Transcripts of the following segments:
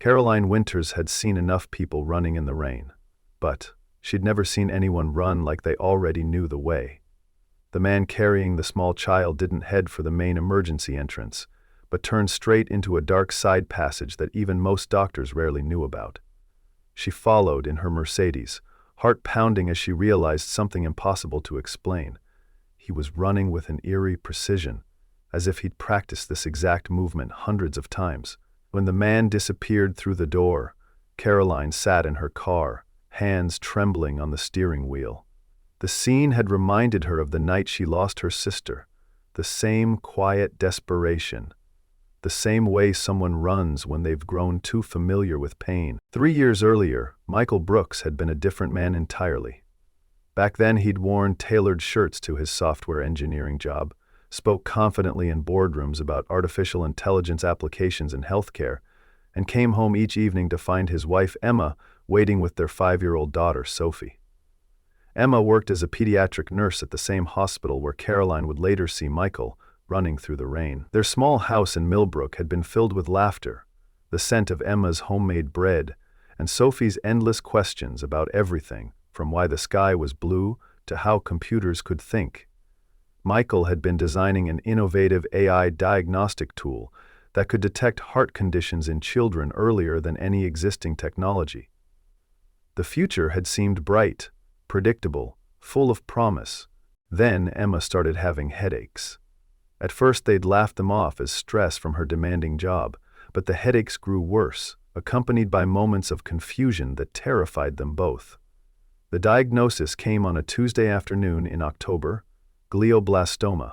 Caroline Winters had seen enough people running in the rain, but she'd never seen anyone run like they already knew the way. The man carrying the small child didn't head for the main emergency entrance, but turned straight into a dark side passage that even most doctors rarely knew about. She followed in her Mercedes, heart pounding as she realized something impossible to explain. He was running with an eerie precision, as if he'd practiced this exact movement hundreds of times. When the man disappeared through the door, Caroline sat in her car, hands trembling on the steering wheel. The scene had reminded her of the night she lost her sister, the same quiet desperation, the same way someone runs when they've grown too familiar with pain. 3 years earlier, Michael Brooks had been a different man entirely. Back then he'd worn tailored shirts to his software engineering job, spoke confidently in boardrooms about artificial intelligence applications in healthcare, and came home each evening to find his wife Emma waiting with their 5-year-old daughter Sophie. Emma worked as a pediatric nurse at the same hospital where Caroline would later see Michael running through the rain. Their small house in Millbrook had been filled with laughter, the scent of Emma's homemade bread, and Sophie's endless questions about everything, from why the sky was blue to how computers could think. Michael had been designing an innovative AI diagnostic tool that could detect heart conditions in children earlier than any existing technology. The future had seemed bright, predictable, full of promise. Then Emma started having headaches. At first they'd laughed them off as stress from her demanding job, but the headaches grew worse, accompanied by moments of confusion that terrified them both. The diagnosis came on a Tuesday afternoon in October: glioblastoma,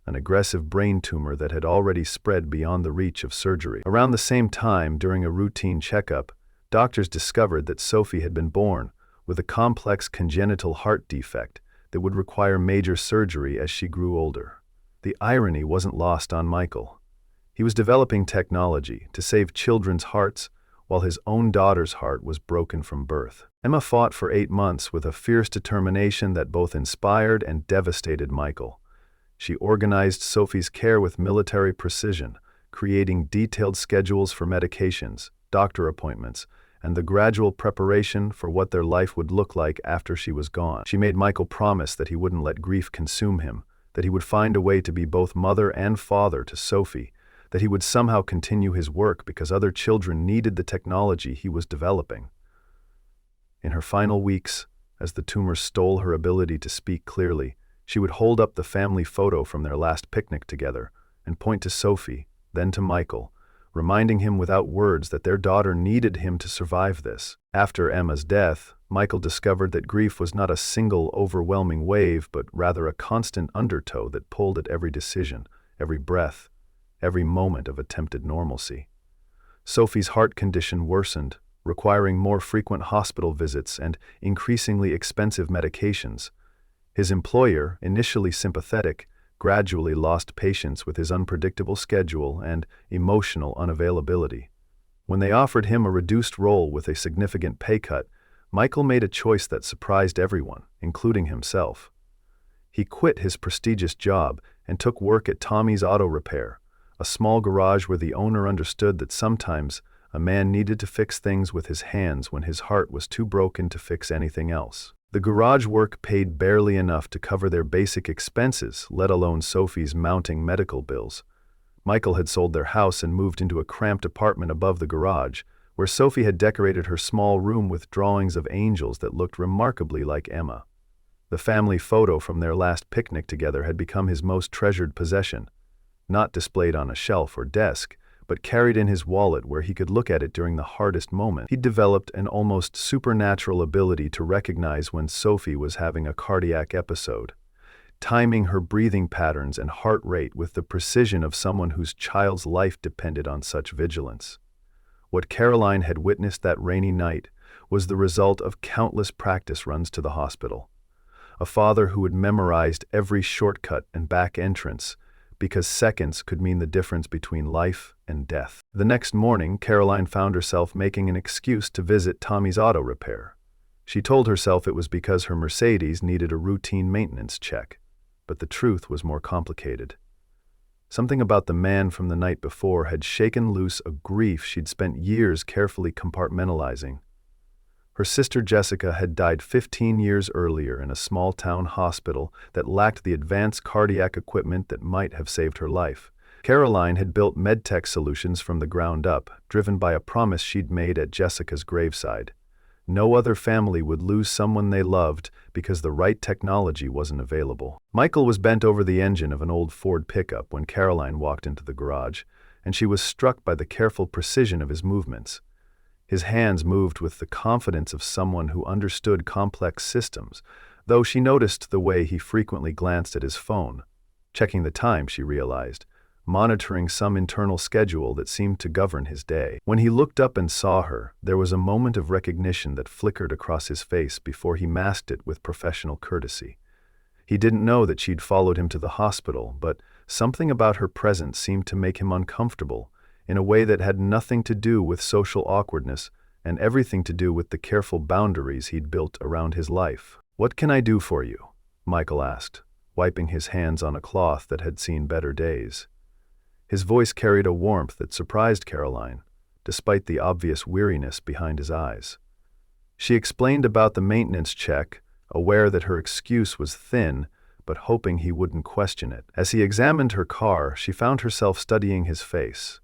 an aggressive brain tumor that had already spread beyond the reach of surgery. Around the same time, during a routine checkup, doctors discovered that Sophie had been born with a complex congenital heart defect that would require major surgery as she grew older. The irony wasn't lost on Michael. He was developing technology to save children's hearts while his own daughter's heart was broken from birth. Emma fought for 8 months with a fierce determination that both inspired and devastated Michael. She organized Sophie's care with military precision, creating detailed schedules for medications, doctor appointments, and the gradual preparation for what their life would look like after she was gone. She made Michael promise that he wouldn't let grief consume him, that he would find a way to be both mother and father to Sophie, that he would somehow continue his work because other children needed the technology he was developing. In her final weeks, as the tumor stole her ability to speak clearly, she would hold up the family photo from their last picnic together and point to Sophie, then to Michael, reminding him without words that their daughter needed him to survive this. After Emma's death, Michael discovered that grief was not a single overwhelming wave, but rather a constant undertow that pulled at every decision, every breath, every moment of attempted normalcy. Sophie's heart condition worsened, requiring more frequent hospital visits and increasingly expensive medications. His employer, initially sympathetic, gradually lost patience with his unpredictable schedule and emotional unavailability. When they offered him a reduced role with a significant pay cut, Michael made a choice that surprised everyone, including himself. He quit his prestigious job and took work at Tommy's Auto Repair, a small garage where the owner understood that sometimes a man needed to fix things with his hands when his heart was too broken to fix anything else. The garage work paid barely enough to cover their basic expenses, let alone Sophie's mounting medical bills. Michael had sold their house and moved into a cramped apartment above the garage, where Sophie had decorated her small room with drawings of angels that looked remarkably like Emma. The family photo from their last picnic together had become his most treasured possession, not displayed on a shelf or desk, but carried in his wallet where he could look at it during the hardest moment. He'd developed an almost supernatural ability to recognize when Sophie was having a cardiac episode, timing her breathing patterns and heart rate with the precision of someone whose child's life depended on such vigilance. What Caroline had witnessed that rainy night was the result of countless practice runs to the hospital. A father who had memorized every shortcut and back entrance, because seconds could mean the difference between life and death. The next morning, Caroline found herself making an excuse to visit Tommy's Auto Repair. She told herself it was because her Mercedes needed a routine maintenance check, but the truth was more complicated. Something about the man from the night before had shaken loose a grief she'd spent years carefully compartmentalizing. Her sister Jessica had died 15 years earlier in a small-town hospital that lacked the advanced cardiac equipment that might have saved her life. Caroline had built medtech solutions from the ground up, driven by a promise she'd made at Jessica's graveside. No other family would lose someone they loved because the right technology wasn't available. Michael was bent over the engine of an old Ford pickup when Caroline walked into the garage, and she was struck by the careful precision of his movements. His hands moved with the confidence of someone who understood complex systems, though she noticed the way he frequently glanced at his phone. Checking the time, she realized, monitoring some internal schedule that seemed to govern his day. When he looked up and saw her, there was a moment of recognition that flickered across his face before he masked it with professional courtesy. He didn't know that she'd followed him to the hospital, but something about her presence seemed to make him uncomfortable, in a way that had nothing to do with social awkwardness and everything to do with the careful boundaries he'd built around his life. "What can I do for you?" Michael asked, wiping his hands on a cloth that had seen better days. His voice carried a warmth that surprised Caroline, despite the obvious weariness behind his eyes. She explained about the maintenance check, aware that her excuse was thin, but hoping he wouldn't question it. As he examined her car, she found herself studying his face,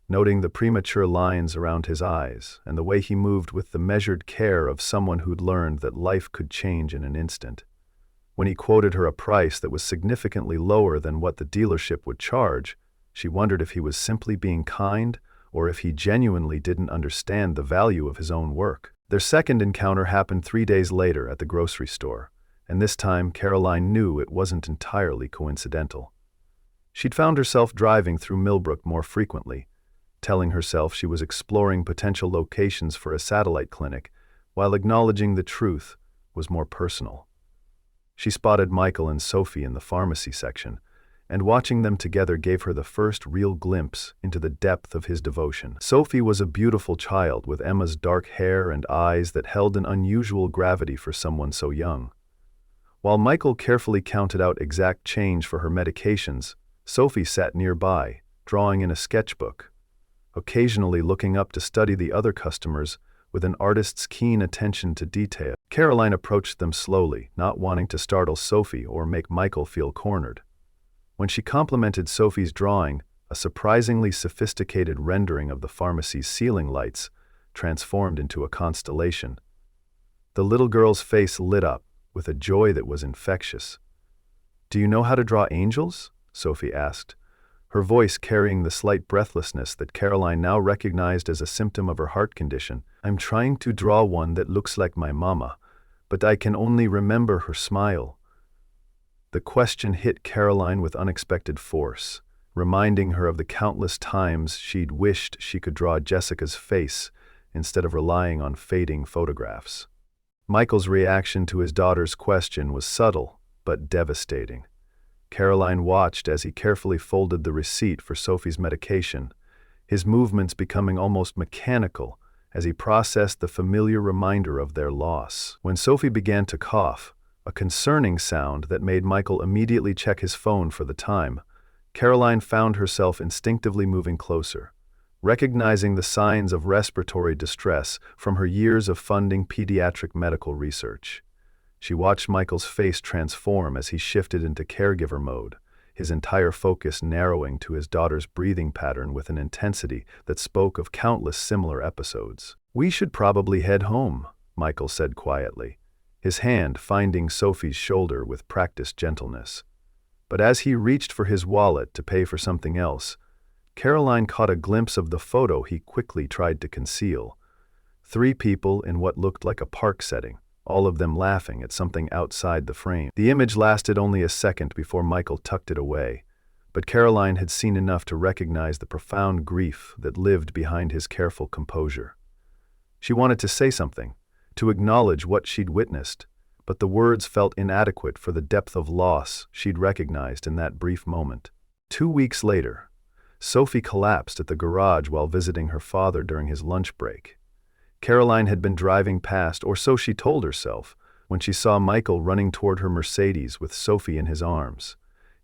noting the premature lines around his eyes and the way he moved with the measured care of someone who'd learned that life could change in an instant. When he quoted her a price that was significantly lower than what the dealership would charge, she wondered if he was simply being kind or if he genuinely didn't understand the value of his own work. Their second encounter happened 3 days later at the grocery store, and this time Caroline knew it wasn't entirely coincidental. She'd found herself driving through Millbrook more frequently, telling herself she was exploring potential locations for a satellite clinic, while acknowledging the truth was more personal. She spotted Michael and Sophie in the pharmacy section, and watching them together gave her the first real glimpse into the depth of his devotion. Sophie was a beautiful child with Emma's dark hair and eyes that held an unusual gravity for someone so young. While Michael carefully counted out exact change for her medications, Sophie sat nearby, drawing in a sketchbook, occasionally looking up to study the other customers with an artist's keen attention to detail. Caroline approached them slowly, not wanting to startle Sophie or make Michael feel cornered. When she complimented Sophie's drawing, a surprisingly sophisticated rendering of the pharmacy's ceiling lights transformed into a constellation. The little girl's face lit up with a joy that was infectious. "Do you know how to draw angels?" Sophie asked, her voice carrying the slight breathlessness that Caroline now recognized as a symptom of her heart condition. "I'm trying to draw one that looks like my mama, but I can only remember her smile." The question hit Caroline with unexpected force, reminding her of the countless times she'd wished she could draw Jessica's face instead of relying on fading photographs. Michael's reaction to his daughter's question was subtle but devastating. Caroline watched as he carefully folded the receipt for Sophie's medication, his movements becoming almost mechanical as he processed the familiar reminder of their loss. When Sophie began to cough, a concerning sound that made Michael immediately check his phone for the time, Caroline found herself instinctively moving closer, recognizing the signs of respiratory distress from her years of funding pediatric medical research. She watched Michael's face transform as he shifted into caregiver mode, his entire focus narrowing to his daughter's breathing pattern with an intensity that spoke of countless similar episodes. "We should probably head home," Michael said quietly, his hand finding Sophie's shoulder with practiced gentleness. But as he reached for his wallet to pay for something else, Caroline caught a glimpse of the photo he quickly tried to conceal. 3 people in what looked like a park setting, all of them laughing at something outside the frame. The image lasted only a second before Michael tucked it away, but Caroline had seen enough to recognize the profound grief that lived behind his careful composure. She wanted to say something, to acknowledge what she'd witnessed, but the words felt inadequate for the depth of loss she'd recognized in that brief moment. 2 weeks later, Sophie collapsed at the garage while visiting her father during his lunch break. Caroline had been driving past, or so she told herself, when she saw Michael running toward her Mercedes with Sophie in his arms.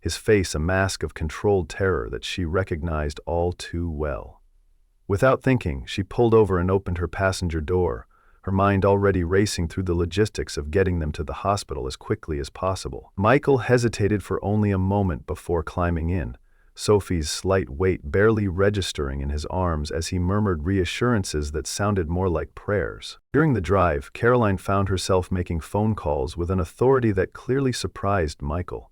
his face a mask of controlled terror that she recognized all too well. Without thinking, she pulled over and opened her passenger door, her mind already racing through the logistics of getting them to the hospital as quickly as possible. Michael hesitated for only a moment before climbing in, Sophie's slight weight barely registering in his arms as he murmured reassurances that sounded more like prayers. During the drive, Caroline found herself making phone calls with an authority that clearly surprised Michael.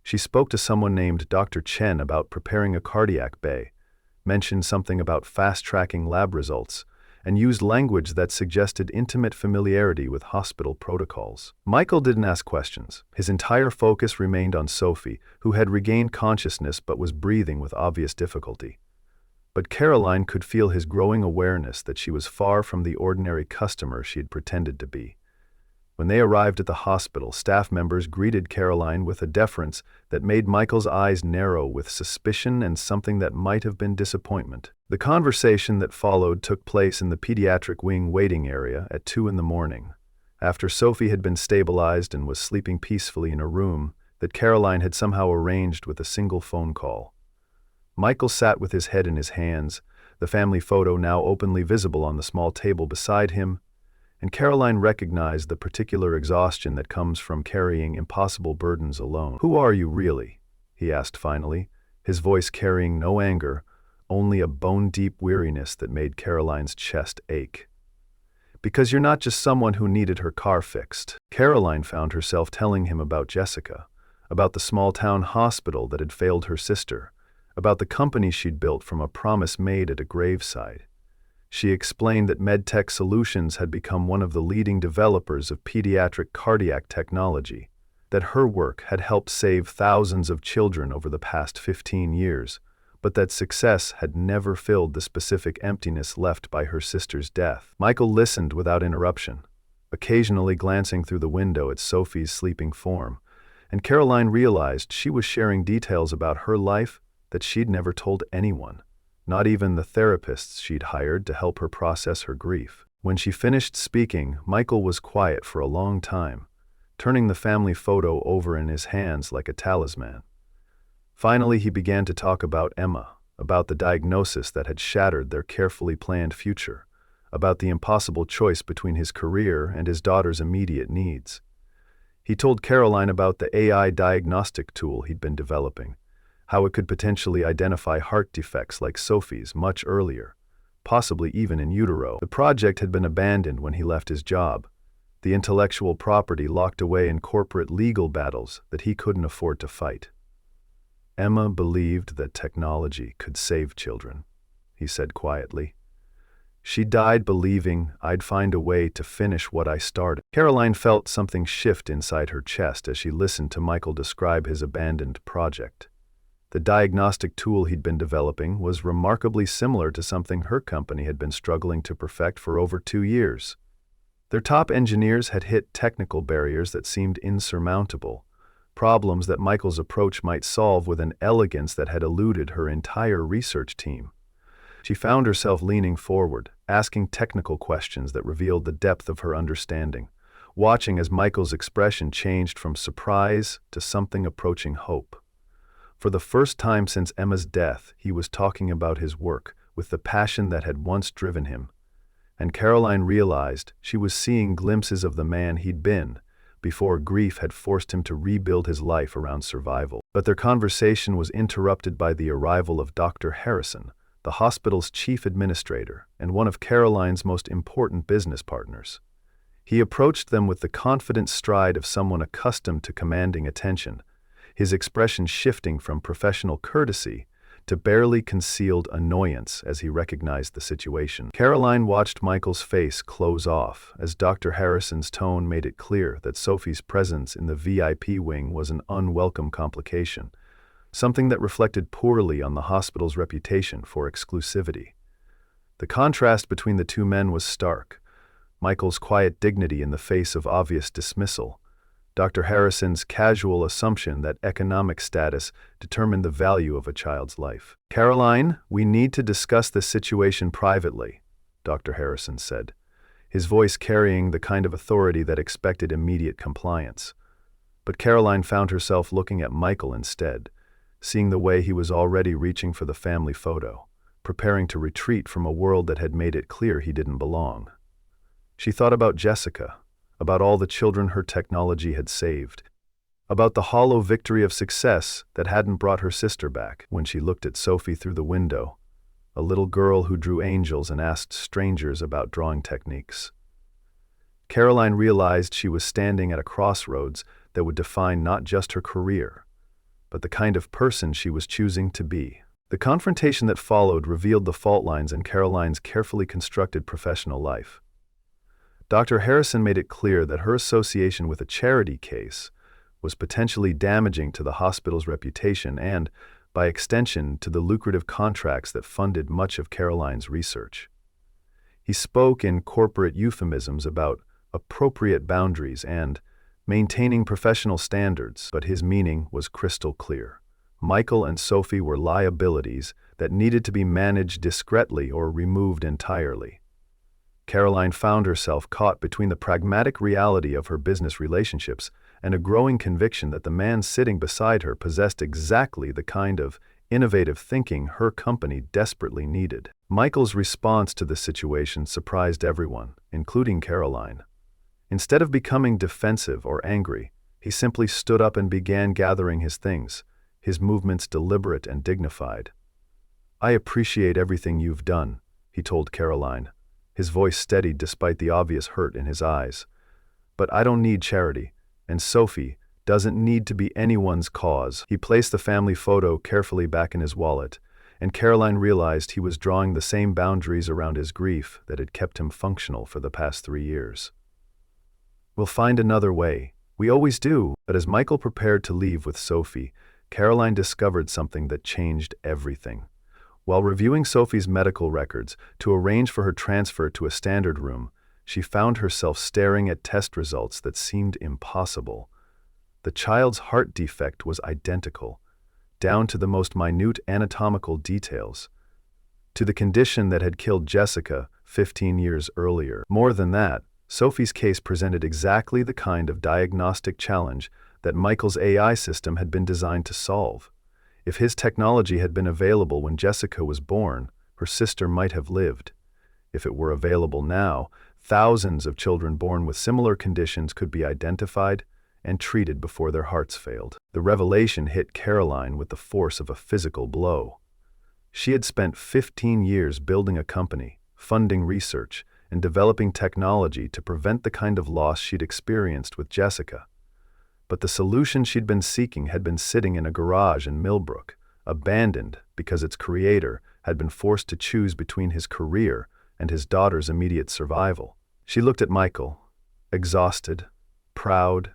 She spoke to someone named Dr. Chen about preparing a cardiac bay, mentioned something about fast-tracking lab results, and used language that suggested intimate familiarity with hospital protocols. Michael didn't ask questions. His entire focus remained on Sophie, who had regained consciousness but was breathing with obvious difficulty. But Caroline could feel his growing awareness that she was far from the ordinary customer she had pretended to be. When they arrived at the hospital, staff members greeted Caroline with a deference that made Michael's eyes narrow with suspicion and something that might have been disappointment. The conversation that followed took place in the pediatric wing waiting area at 2 a.m, after Sophie had been stabilized and was sleeping peacefully in a room that Caroline had somehow arranged with a single phone call. Michael sat with his head in his hands, the family photo now openly visible on the small table beside him, and Caroline recognized the particular exhaustion that comes from carrying impossible burdens alone. "Who are you, really?" he asked finally, his voice carrying no anger, only a bone-deep weariness that made Caroline's chest ache. "Because you're not just someone who needed her car fixed." Caroline found herself telling him about Jessica, about the small-town hospital that had failed her sister, about the company she'd built from a promise made at a graveside. She explained that MedTech Solutions had become one of the leading developers of pediatric cardiac technology, that her work had helped save thousands of children over the past 15 years, but that success had never filled the specific emptiness left by her sister's death. Michael listened without interruption, occasionally glancing through the window at Sophie's sleeping form, and Caroline realized she was sharing details about her life that she'd never told anyone. Not even the therapists she'd hired to help her process her grief. When she finished speaking, Michael was quiet for a long time, turning the family photo over in his hands like a talisman. Finally, he began to talk about Emma, about the diagnosis that had shattered their carefully planned future, about the impossible choice between his career and his daughter's immediate needs. He told Caroline about the AI diagnostic tool he'd been developing, how it could potentially identify heart defects like Sophie's much earlier, possibly even in utero. The project had been abandoned when he left his job, the intellectual property locked away in corporate legal battles that he couldn't afford to fight. "Emma believed that technology could save children," he said quietly. "She died believing I'd find a way to finish what I started." Caroline felt something shift inside her chest as she listened to Michael describe his abandoned project. The diagnostic tool he'd been developing was remarkably similar to something her company had been struggling to perfect for over 2 years. Their top engineers had hit technical barriers that seemed insurmountable, problems that Michael's approach might solve with an elegance that had eluded her entire research team. She found herself leaning forward, asking technical questions that revealed the depth of her understanding, watching as Michael's expression changed from surprise to something approaching hope. For the first time since Emma's death, he was talking about his work with the passion that had once driven him, and Caroline realized she was seeing glimpses of the man he'd been before grief had forced him to rebuild his life around survival. But their conversation was interrupted by the arrival of Dr. Harrison, the hospital's chief administrator and one of Caroline's most important business partners. He approached them with the confident stride of someone accustomed to commanding attention, his expression shifting from professional courtesy to barely concealed annoyance as he recognized the situation. Caroline watched Michael's face close off as Dr. Harrison's tone made it clear that Sophie's presence in the VIP wing was an unwelcome complication, something that reflected poorly on the hospital's reputation for exclusivity. The contrast between the two men was stark. Michael's quiet dignity in the face of obvious dismissal, Dr. Harrison's casual assumption that economic status determined the value of a child's life. "Caroline, we need to discuss this situation privately," Dr. Harrison said, his voice carrying the kind of authority that expected immediate compliance. But Caroline found herself looking at Michael instead, seeing the way he was already reaching for the family photo, preparing to retreat from a world that had made it clear he didn't belong. She thought about Jessica, about all the children her technology had saved, about the hollow victory of success that hadn't brought her sister back. When she looked at Sophie through the window, a little girl who drew angels and asked strangers about drawing techniques, Caroline realized she was standing at a crossroads that would define not just her career, but the kind of person she was choosing to be. The confrontation that followed revealed the fault lines in Caroline's carefully constructed professional life. Dr. Harrison made it clear that her association with a charity case was potentially damaging to the hospital's reputation and, by extension, to the lucrative contracts that funded much of Caroline's research. He spoke in corporate euphemisms about appropriate boundaries and maintaining professional standards, but his meaning was crystal clear. Michael and Sophie were liabilities that needed to be managed discreetly or removed entirely. Caroline found herself caught between the pragmatic reality of her business relationships and a growing conviction that the man sitting beside her possessed exactly the kind of innovative thinking her company desperately needed. Michael's response to the situation surprised everyone, including Caroline. Instead of becoming defensive or angry, he simply stood up and began gathering his things, his movements deliberate and dignified. "I appreciate everything you've done," he told Caroline, his voice steadied despite the obvious hurt in his eyes. "But I don't need charity, and Sophie doesn't need to be anyone's cause." He placed the family photo carefully back in his wallet, and Caroline realized he was drawing the same boundaries around his grief that had kept him functional for the past 3 years. "We'll find another way. We always do." But as Michael prepared to leave with Sophie, Caroline discovered something that changed everything. While reviewing Sophie's medical records to arrange for her transfer to a standard room, she found herself staring at test results that seemed impossible. The child's heart defect was identical, down to the most minute anatomical details, to the condition that had killed Jessica 15 years earlier. More than that, Sophie's case presented exactly the kind of diagnostic challenge that Michael's AI system had been designed to solve. If his technology had been available when Jessica was born, her sister might have lived. If it were available now, thousands of children born with similar conditions could be identified and treated before their hearts failed. The revelation hit Caroline with the force of a physical blow. She had spent 15 years building a company, funding research, and developing technology to prevent the kind of loss she'd experienced with Jessica. But the solution she'd been seeking had been sitting in a garage in Millbrook, abandoned because its creator had been forced to choose between his career and his daughter's immediate survival. She looked at Michael, exhausted, proud,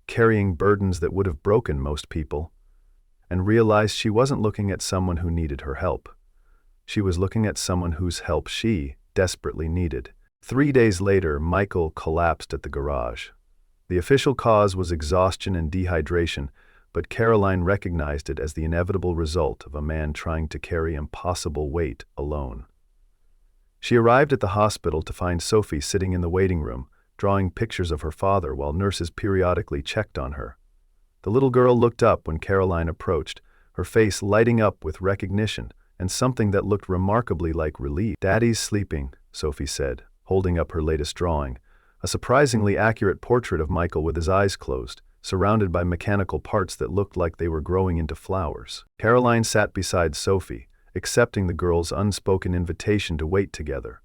carrying burdens that would have broken most people, and realized she wasn't looking at someone who needed her help. She was looking at someone whose help she desperately needed. 3 days later, Michael collapsed at the garage. The official cause was exhaustion and dehydration, but Caroline recognized it as the inevitable result of a man trying to carry impossible weight alone. She arrived at the hospital to find Sophie sitting in the waiting room, drawing pictures of her father while nurses periodically checked on her. The little girl looked up when Caroline approached, her face lighting up with recognition and something that looked remarkably like relief. "Daddy's sleeping," Sophie said, holding up her latest drawing, a surprisingly accurate portrait of Michael with his eyes closed, surrounded by mechanical parts that looked like they were growing into flowers. Caroline sat beside Sophie, accepting the girl's unspoken invitation to wait together.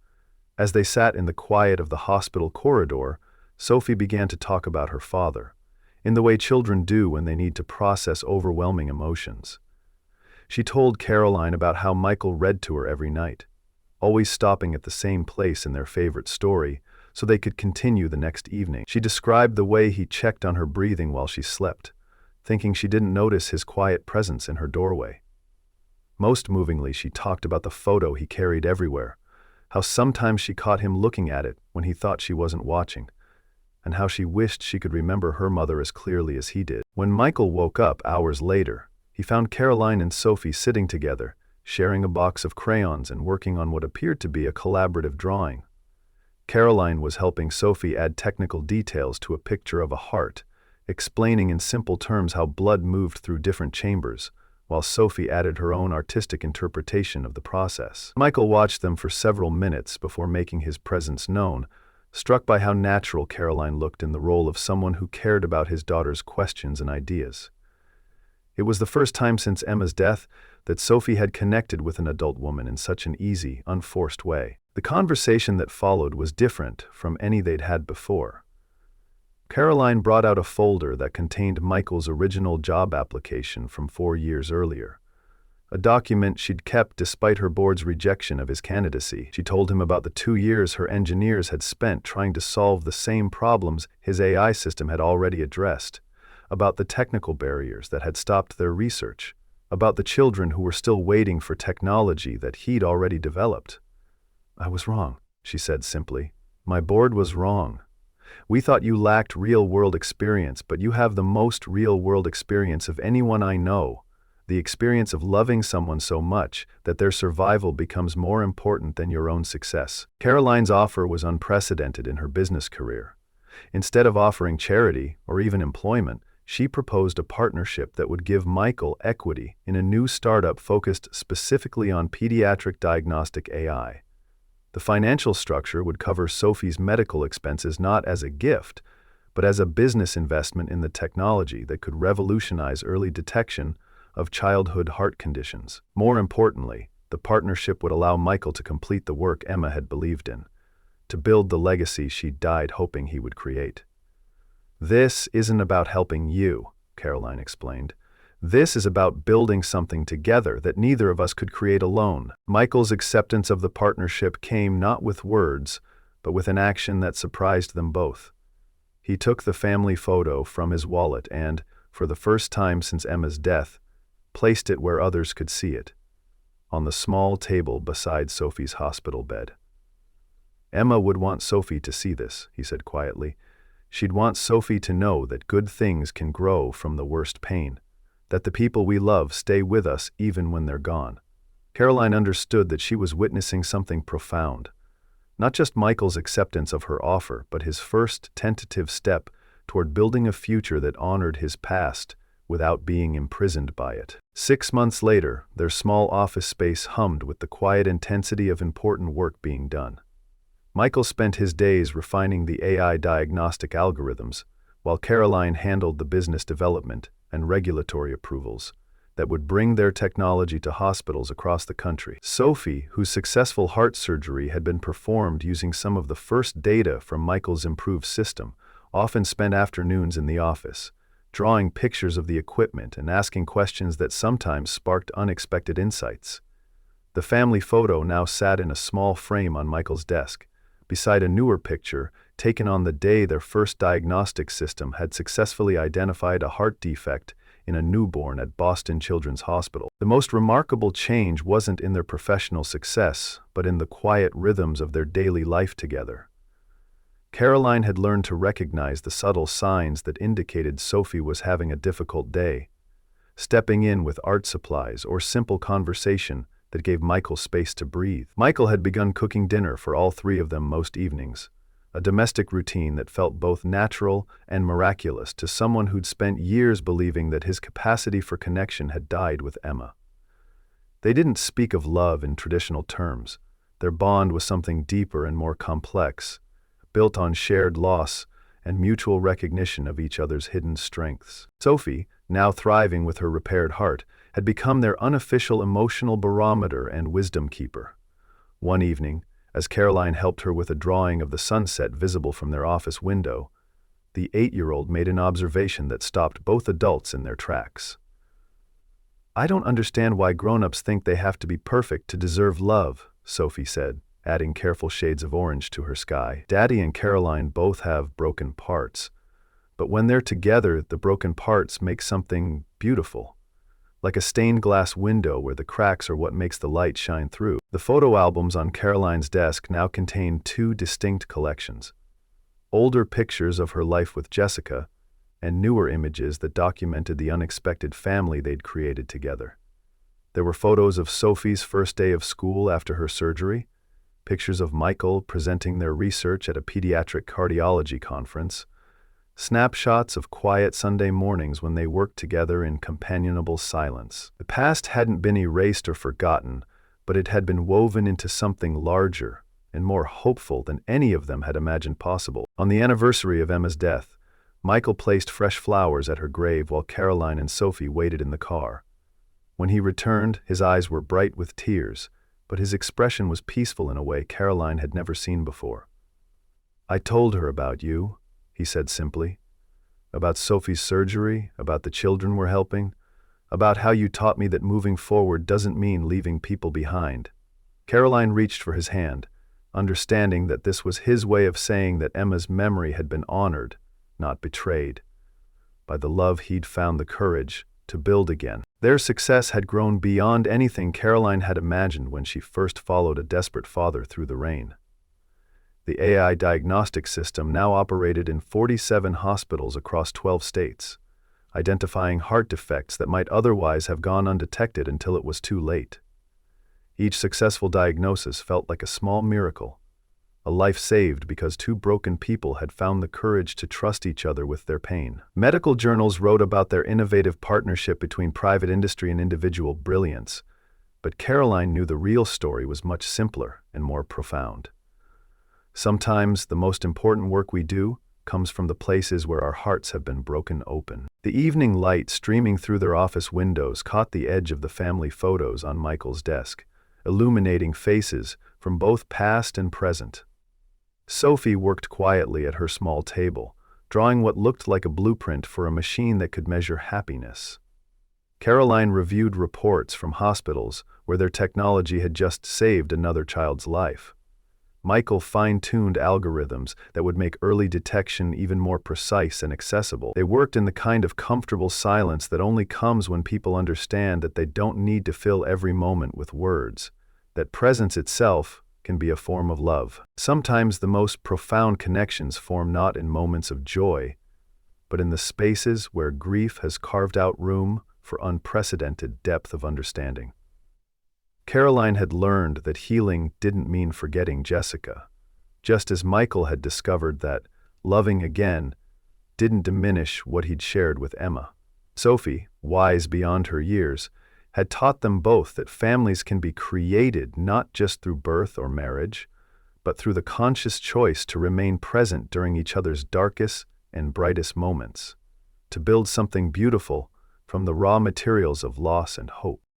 As they sat in the quiet of the hospital corridor, Sophie began to talk about her father, in the way children do when they need to process overwhelming emotions. She told Caroline about how Michael read to her every night, always stopping at the same place in their favorite story so they could continue the next evening. She described the way he checked on her breathing while she slept, thinking she didn't notice his quiet presence in her doorway. Most movingly, she talked about the photo he carried everywhere, how sometimes she caught him looking at it when he thought she wasn't watching, and how she wished she could remember her mother as clearly as he did. When Michael woke up hours later, he found Caroline and Sophie sitting together, sharing a box of crayons and working on what appeared to be a collaborative drawing. Caroline was helping Sophie add technical details to a picture of a heart, explaining in simple terms how blood moved through different chambers, while Sophie added her own artistic interpretation of the process. Michael watched them for several minutes before making his presence known, struck by how natural Caroline looked in the role of someone who cared about his daughter's questions and ideas. It was the first time since Emma's death that Sophie had connected with an adult woman in such an easy, unforced way. The conversation that followed was different from any they'd had before. Caroline brought out a folder that contained Michael's original job application from 4 years earlier, a document she'd kept despite her board's rejection of his candidacy. She told him about the 2 years her engineers had spent trying to solve the same problems his AI system had already addressed, about the technical barriers that had stopped their research, about the children who were still waiting for technology that he'd already developed. "I was wrong," she said simply. "My board was wrong. We thought you lacked real-world experience, but you have the most real-world experience of anyone I know, the experience of loving someone so much that their survival becomes more important than your own success." Caroline's offer was unprecedented in her business career. Instead of offering charity or even employment, she proposed a partnership that would give Michael equity in a new startup focused specifically on pediatric diagnostic AI. The financial structure would cover Sophie's medical expenses not as a gift, but as a business investment in the technology that could revolutionize early detection of childhood heart conditions. More importantly, the partnership would allow Michael to complete the work Emma had believed in, to build the legacy she died hoping he would create. "This isn't about helping you," Caroline explained. "This is about building something together that neither of us could create alone." Michael's acceptance of the partnership came not with words, but with an action that surprised them both. He took the family photo from his wallet and, for the first time since Emma's death, placed it where others could see it, on the small table beside Sophie's hospital bed. "Emma would want Sophie to see this," he said quietly. "She'd want Sophie to know that good things can grow from the worst pain, that the people we love stay with us even when they're gone." Caroline understood that she was witnessing something profound, not just Michael's acceptance of her offer, but his first tentative step toward building a future that honored his past without being imprisoned by it. 6 months later, their small office space hummed with the quiet intensity of important work being done. Michael spent his days refining the AI diagnostic algorithms, while Caroline handled the business development and regulatory approvals that would bring their technology to hospitals across the country. Sophie, whose successful heart surgery had been performed using some of the first data from Michael's improved system, often spent afternoons in the office, drawing pictures of the equipment and asking questions that sometimes sparked unexpected insights. The family photo now sat in a small frame on Michael's desk, beside a newer picture taken on the day their first diagnostic system had successfully identified a heart defect in a newborn at Boston Children's Hospital. The most remarkable change wasn't in their professional success, but in the quiet rhythms of their daily life together. Caroline had learned to recognize the subtle signs that indicated Sophie was having a difficult day, stepping in with art supplies or simple conversation that gave Michael space to breathe. Michael had begun cooking dinner for all 3 of them most evenings, a domestic routine that felt both natural and miraculous to someone who'd spent years believing that his capacity for connection had died with Emma. They didn't speak of love in traditional terms. Their bond was something deeper and more complex, built on shared loss and mutual recognition of each other's hidden strengths. Sophie, now thriving with her repaired heart, had become their unofficial emotional barometer and wisdom keeper. One evening, as Caroline helped her with a drawing of the sunset visible from their office window, the 8-year-old made an observation that stopped both adults in their tracks. "I don't understand why grown-ups think they have to be perfect to deserve love," Sophie said, adding careful shades of orange to her sky. "Daddy and Caroline both have broken parts, but when they're together, the broken parts make something beautiful. Like a stained glass window where the cracks are what makes the light shine through." The photo albums on Caroline's desk now contained 2 distinct collections: older pictures of her life with Jessica, and newer images that documented the unexpected family they'd created together. There were photos of Sophie's first day of school after her surgery, pictures of Michael presenting their research at a pediatric cardiology conference, snapshots of quiet Sunday mornings when they worked together in companionable silence. The past hadn't been erased or forgotten, but it had been woven into something larger and more hopeful than any of them had imagined possible. On the anniversary of Emma's death, Michael placed fresh flowers at her grave while Caroline and Sophie waited in the car. When he returned, his eyes were bright with tears, but his expression was peaceful in a way Caroline had never seen before. "I told her about you," he said simply. "About Sophie's surgery, about the children we're helping, about how you taught me that moving forward doesn't mean leaving people behind." Caroline reached for his hand, understanding that this was his way of saying that Emma's memory had been honored, not betrayed, by the love he'd found the courage to build again. Their success had grown beyond anything Caroline had imagined when she first followed a desperate father through the rain. The AI diagnostic system now operated in 47 hospitals across 12 states, identifying heart defects that might otherwise have gone undetected until it was too late. Each successful diagnosis felt like a small miracle, a life saved because two broken people had found the courage to trust each other with their pain. Medical journals wrote about their innovative partnership between private industry and individual brilliance, but Caroline knew the real story was much simpler and more profound. Sometimes the most important work we do comes from the places where our hearts have been broken open. The evening light streaming through their office windows caught the edge of the family photos on Michael's desk, illuminating faces from both past and present. Sophie worked quietly at her small table, drawing what looked like a blueprint for a machine that could measure happiness. Caroline reviewed reports from hospitals where their technology had just saved another child's life. Michael fine-tuned algorithms that would make early detection even more precise and accessible. They worked in the kind of comfortable silence that only comes when people understand that they don't need to fill every moment with words, that presence itself can be a form of love. Sometimes the most profound connections form not in moments of joy, but in the spaces where grief has carved out room for unprecedented depth of understanding. Caroline had learned that healing didn't mean forgetting Jessica, just as Michael had discovered that loving again didn't diminish what he'd shared with Emma. Sophie, wise beyond her years, had taught them both that families can be created not just through birth or marriage, but through the conscious choice to remain present during each other's darkest and brightest moments, to build something beautiful from the raw materials of loss and hope.